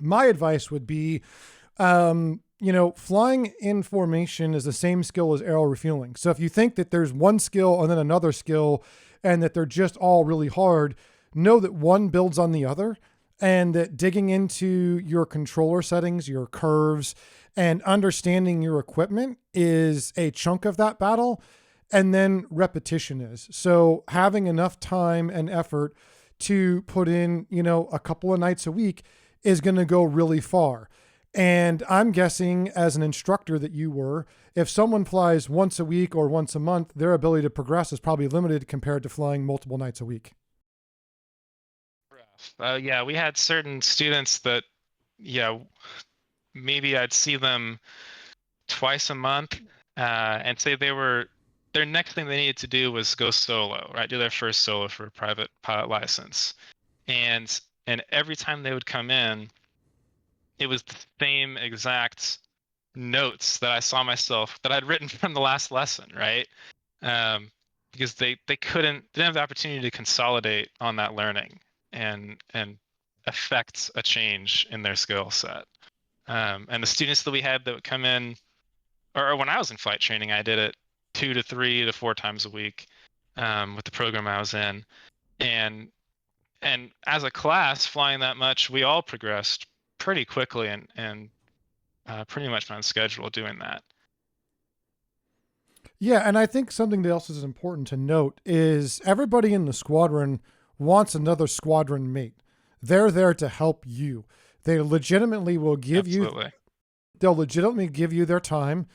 My advice would be, flying in formation is the same skill as aero refueling. So if you think that there's one skill and then another skill and that they're just all really hard, know that one builds on the other, and that digging into your controller settings, your curves, and understanding your equipment is a chunk of that battle. And then repetition is. So having enough time and effort to put in, a couple of nights a week is going to go really far. And I'm guessing, as an instructor that you were, if someone flies once a week or once a month, their ability to progress is probably limited compared to flying multiple nights a week. Yeah, we had certain students that, yeah, maybe I'd see them twice a month, and say their next thing they needed to do was go solo, right? Do their first solo for a private pilot license. And every time they would come in, it was the same exact notes that I saw myself that I'd written from the last lesson, right? Because they didn't have the opportunity to consolidate on that learning and affect a change in their skill set. And the students that we had that would come in, or when I was in flight training, I did it 2 to 3 to 4 times a week, with the program I was in, and as a class flying that much, we all progressed pretty quickly and pretty much on schedule doing that. Yeah, and I think something else is important to note is everybody in the squadron wants another squadron mate. They're there to help you. They legitimately will give you Absolutely. they'll legitimately give you their time.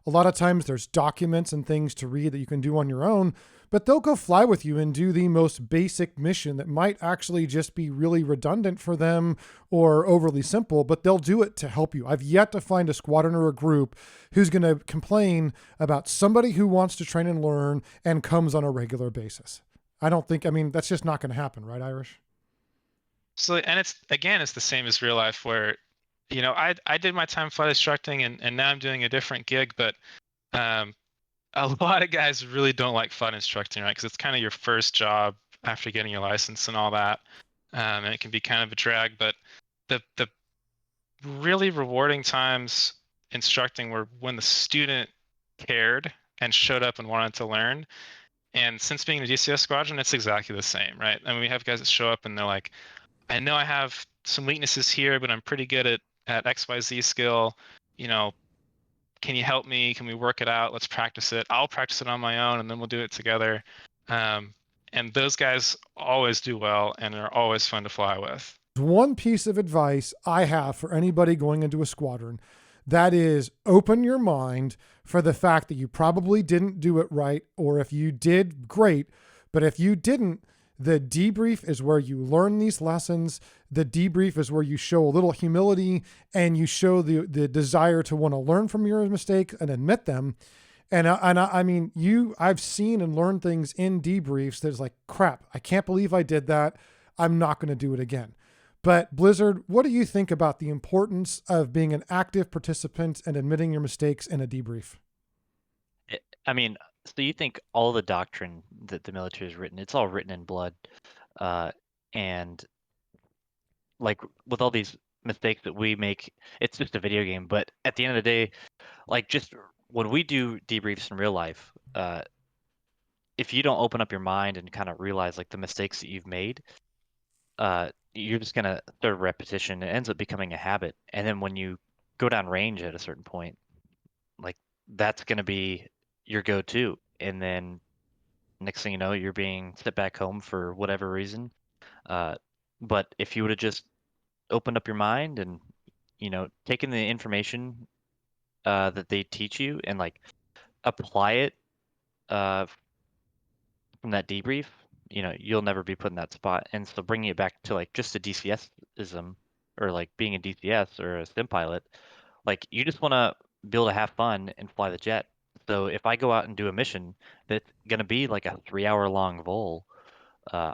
A lot of times there's documents and things to read that you can do on your own, but they'll go fly with you and do the most basic mission that might actually just be really redundant for them or overly simple, but they'll do it to help you. I've yet to find a squadron or a group who's going to complain about somebody who wants to train and learn and comes on a regular basis. That's just not going to happen, right, Irish? So, and it's the same as real life where, I did my time flight instructing and now I'm doing a different gig, but um, a lot of guys really don't like flight instructing, right? Because it's kind of your first job after getting your license and all that, and it can be kind of a drag. But the really rewarding times instructing were when the student cared and showed up and wanted to learn. And since being in the DCS Squadron, it's exactly the same, right? I mean, we have guys that show up and they're like, I know I have some weaknesses here, but I'm pretty good at XYZ skill. You know, can you help me? Can we work it out? Let's practice it. I'll practice it on my own and then we'll do it together. And those guys always do well and are always fun to fly with. One piece of advice I have for anybody going into a squadron, that is, open your mind for the fact that you probably didn't do it right, or if you did, great. But if you didn't, the debrief is where you learn these lessons. The debrief is where you show a little humility and you show the desire to want to learn from your mistakes and admit them. I've seen and learned things in debriefs that's like, crap, I can't believe I did that. I'm not going to do it again. But Blizzard, what do you think about the importance of being an active participant and admitting your mistakes in a debrief? I mean, so you think all the doctrine that the military has written, it's all written in blood, and like with all these mistakes that we make, it's just a video game. But at the end of the day, like just when we do debriefs in real life, if you don't open up your mind and kind of realize like the mistakes that you've made, you're just gonna start repetition. It ends up becoming a habit, and then when you go down range at a certain point, like that's gonna be your go-to, and then next thing you know, you're being sent back home for whatever reason. Uh, but if you would have just opened up your mind and taken the information that they teach you and like apply it uh, from that debrief, you'll never be put in that spot. And so bringing it back to like just a DCSism or like being a DCS or a sim pilot, like you just want to be able to have fun and fly the jet. So if I go out and do a mission that's going to be like a 3 hour long vol, uh,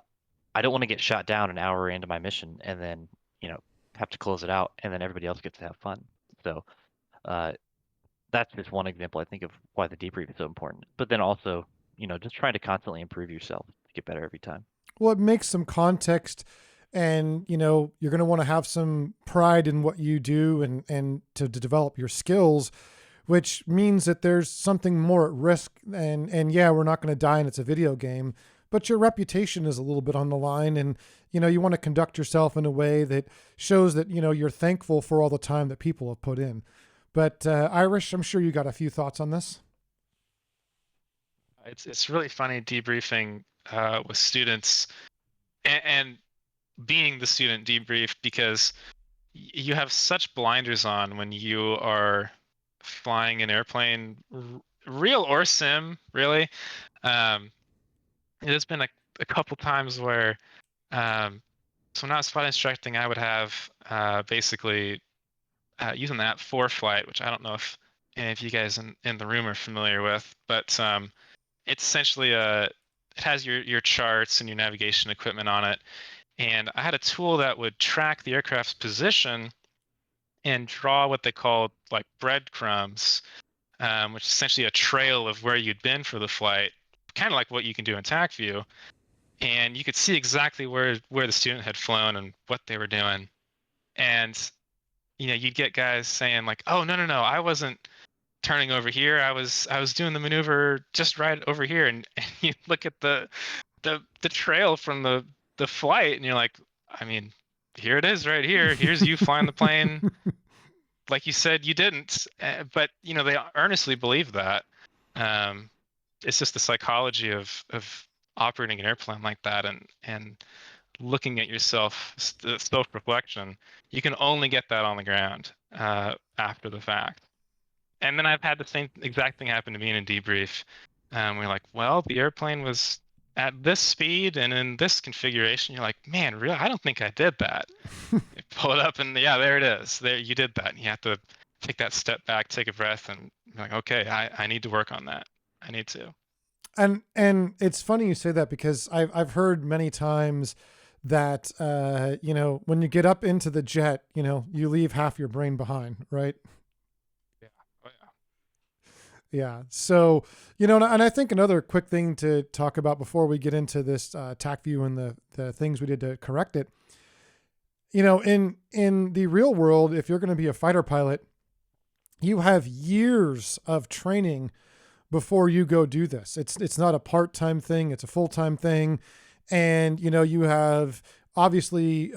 I don't want to get shot down an hour into my mission and then, have to close it out and then everybody else gets to have fun. So uh, that's just one example, I think, of why the debrief is so important. But then also, just trying to constantly improve yourself to get better every time. Well, it makes some context and you're going to want to have some pride in what you do, and to develop your skills, which means that there's something more at risk. And yeah, we're not going to die and it's a video game, but your reputation is a little bit on the line. And, you want to conduct yourself in a way that shows that, you're thankful for all the time that people have put in. But Irish, I'm sure you got a few thoughts on this. It's really funny debriefing with students and being the student debrief, because you have such blinders on when you are flying an airplane, real or sim, really. It has been a couple times where, so when I was flight instructing, I would have basically using the app for flight, which I don't know if any of you guys in the room are familiar with, but it's essentially it has your charts and your navigation equipment on it. And I had a tool that would track the aircraft's position and draw what they called like breadcrumbs, which is essentially a trail of where you'd been for the flight, kind of like what you can do in TAC-View. And you could see exactly where the student had flown and what they were doing. And you'd get guys saying like, "Oh, no, I wasn't turning over here. I was doing the maneuver just right over here." And you look at the trail from the flight, and you're like, I mean, here it is right here. Here's you flying the plane like you said you didn't. But they earnestly believe that. It's just the psychology of operating an airplane like that, and looking at yourself, self-reflection. You can only get that on the ground after the fact. And then I've had the same exact thing happen to me in a debrief. We're like, well, the airplane was at this speed and in this configuration. You're like, man, really? I don't think I did that. You pull it up, and yeah, there it is. There, you did that. And you have to take that step back, take a breath, and you're like, okay, I need to work on that. I need to. And it's funny you say that, because I've heard many times that when you get up into the jet, you leave half your brain behind, right? Yeah. Oh, yeah. Yeah. So, and I think another quick thing to talk about before we get into this TAC-View and the things we did to correct it, in the real world, if you're going to be a fighter pilot, you have years of training before you go do this. It's not a part-time thing. It's a full-time thing. And, you have obviously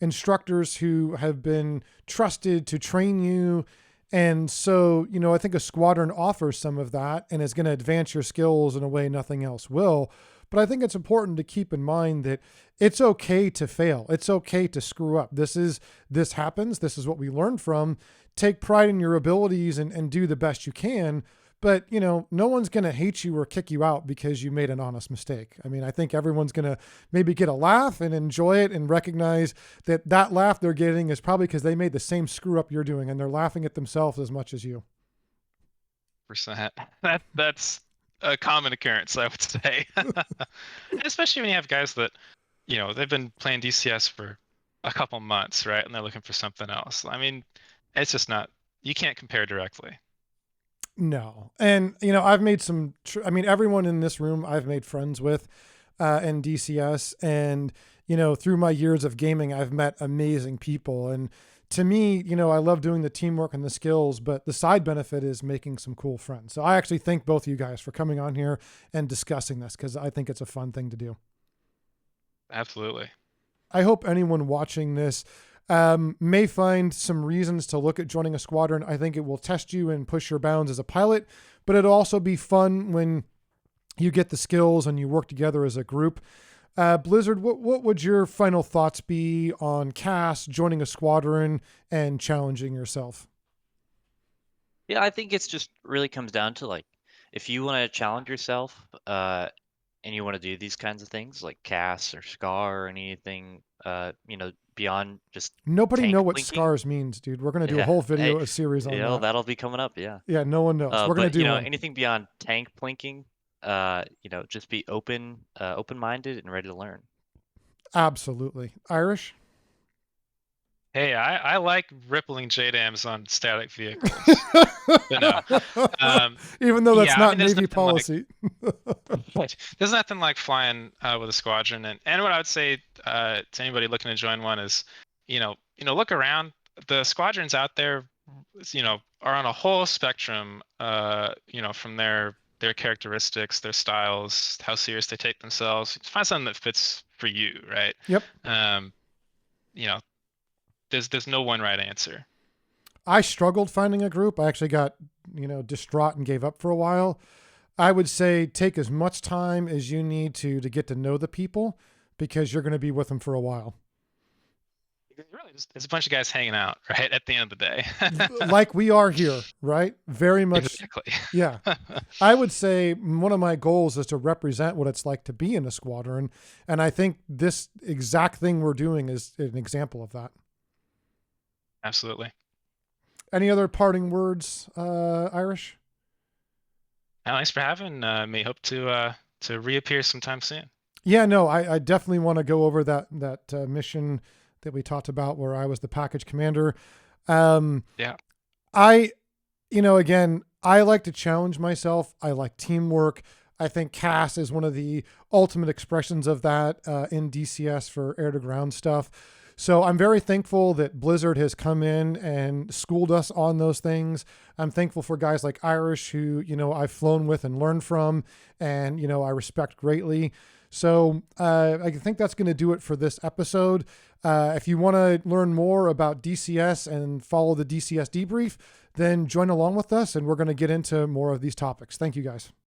instructors who have been trusted to train you. And so, I think a squadron offers some of that and is going to advance your skills in a way nothing else will. But I think it's important to keep in mind that it's okay to fail. It's okay to screw up. This happens. This is what we learn from. Take pride in your abilities and do the best you can. But, no one's going to hate you or kick you out because you made an honest mistake. I mean, I think everyone's going to maybe get a laugh and enjoy it and recognize that laugh they're getting is probably because they made the same screw up you're doing, and they're laughing at themselves as much as you. Percent. That's a common occurrence, I would say. Especially when you have guys that, they've been playing DCS for a couple months, right? And they're looking for something else. I mean, it's just not, you can't compare directly. No. And, I've made everyone in this room I've made friends with in DCS. And, through my years of gaming, I've met amazing people. And to me, I love doing the teamwork and the skills, but the side benefit is making some cool friends. So I actually thank both of you guys for coming on here and discussing this, because I think it's a fun thing to do. Absolutely. I hope anyone watching this may find some reasons to look at joining a squadron. I think it will test you and push your bounds as a pilot, but it'll also be fun when you get the skills and you work together as a group. Blizzard, what would your final thoughts be on CAS, joining a squadron, and challenging yourself? Yeah, I think it's just really comes down to, like, if you want to challenge yourself, and you want to do these kinds of things like CAS or SCAR or anything, beyond just Nobody tank know what blinking. SCARs means, dude. We're going to do a Yeah, whole video, a series on that. that'll be coming up. Yeah. Yeah, no one knows. We're going to do one. Anything beyond tank blinking, just be open-minded and ready to learn. Absolutely. Irish? Hey, I like rippling JDAMs on static vehicles. But no. Even though that's Yeah, I not mean, there's Navy nothing like policy. there's nothing like flying with a squadron, and what I would say to anybody looking to join one is, look around. The squadrons out there, are on a whole spectrum. From their characteristics, their styles, how serious they take themselves. Find something that fits for you, right? Yep. You know, there's no one right answer. I struggled finding a group. I actually got, distraught and gave up for a while. I would say take as much time as you need to get to know the people, because you're going to be with them for a while. Really, it's a bunch of guys hanging out, right? At the end of the day. Like we are here, right? Very much. Exactly. Yeah. I would say one of my goals is to represent what it's like to be in a squadron. And I think this exact thing we're doing is an example of that. Absolutely. Any other parting words, Irish? Thanks for having me. Hope to reappear sometime soon. Yeah, no, I definitely want to go over that mission that we talked about where I was the package commander. Yeah. Again, I like to challenge myself. I like teamwork. I think CAS is one of the ultimate expressions of that in DCS for air to ground stuff. So I'm very thankful that Blizzard has come in and schooled us on those things. I'm thankful for guys like Irish who, I've flown with and learned from, and, I respect greatly. So I think that's going to do it for this episode. If you want to learn more about DCS and follow the DCS debrief, then join along with us, and we're going to get into more of these topics. Thank you, guys.